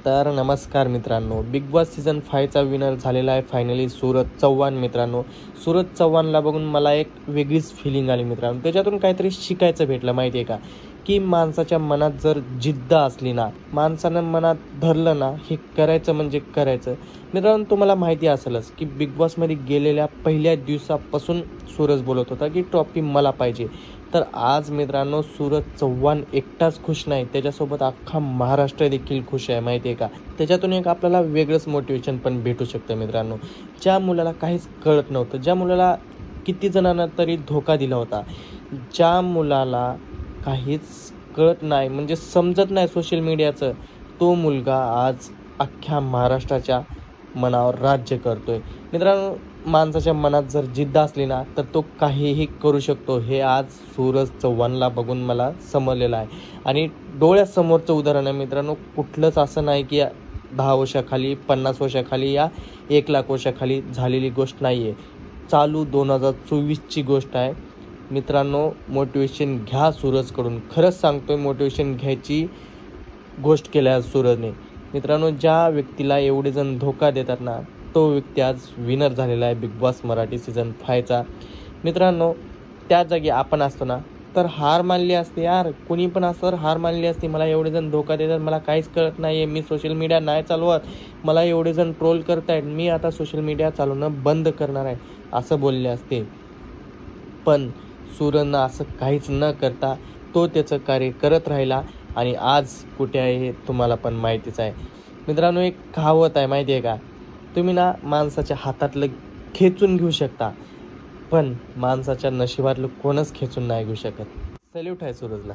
तर नमस्कार मित्रांनो, बिग बॉस सीझन 5चा विनर झालेला आहे फायनली सूरज चव्हाण. मित्रांनो, सूरज चव्हाणला बघून मला एक वेगळीच फिलिंग आली मित्रांनो. त्याच्यातून काहीतरी शिकायचं भेटलं, माहिती आहे का, की माणसाच्या मनात जर जिद्द असली ना, माणसानं मनात धरलं ना, हे करायचं म्हणजे करायचं. मित्रांनो, तुम्हाला माहिती असेलच की बिग बॉसमध्ये गेलेल्या पहिल्या दिवसापासून सूरज बोलत होता की ट्रॉफी मला पाहिजे. तर आज मित्रांनो, सूरज चव्हाण एकटाच खुश नाही, त्याच्यासोबत अख्खा महाराष्ट्र देखील खुश आहे, माहिती आहे का. त्याच्यातून एक आपल्याला वेगळंच मोटिवेशन पण भेटू शकतं मित्रांनो. ज्या मुलाला काहीच कळत नव्हतं, ज्या मुलाला किती जणांना तरी धोका दिला होता, ज्या मुलाला काहीच कळत नाही, म्हणजे समजत नाही सोशल मीडियाचं, तो मुलगा आज अख्ख्या महाराष्ट्राच्या मनावर राज्य करतोय. मित्रांनो, माणसाच्या मनात जर जिद्द असली ना, तर तो काहीही करू शकतो. हे आज सूरज चव्हाणला बघून मला समजलेलं आहे. आणि डोळ्यासमोरचं उदाहरण आहे मित्रांनो. कुठलंच असं नाही की 10 वर्षाखाली, 50 वर्षाखाली या 1,00,000 वर्षाखाली झालेली गोष्ट नाही आहे. चालू 2024ची गोष्ट आहे मित्रांनो. मोटिवेशन घ्या सूरजकडून. खरंच सांगतोय, मोटिवेशन घ्यायची गोष्ट केल्या सूरजने. मित्रांनो, ज्या व्यक्तीला एवढे जण धोका देतात ना, तो व्यक्ती आज विनर झालेला आहे बिग बॉस मराठी सीझन 5चा. मित्रांनो, त्या जागी आपण असतो ना, तर हार मानली असते यार. कोणी पण असं तर हार मानली असते. मला एवढे जण धोका देतात, मला काहीच कळत नाही आहे, मी सोशल मीडिया नाही चालवत, मला एवढे जण ट्रोल करत आहेत, मी आता सोशल मीडिया चालवणं बंद करणार आहे, असं बोलले असते. पण सूरजनं असं काहीच न करता तो त्याचं कार्य करत राहिला आणि आज कुठे आहे हे तुम्हाला पण माहितीच आहे. मित्रांनो, एक कहावत आहे, माहिती आहे का, तुम्ही ना माणसाच्या हातातलं खेचून घेऊ शकता, पण माणसाच्या नशिबातलं कोणच खेचून नाही घेऊ शकत. सॅल्यूट आहे सूरजला.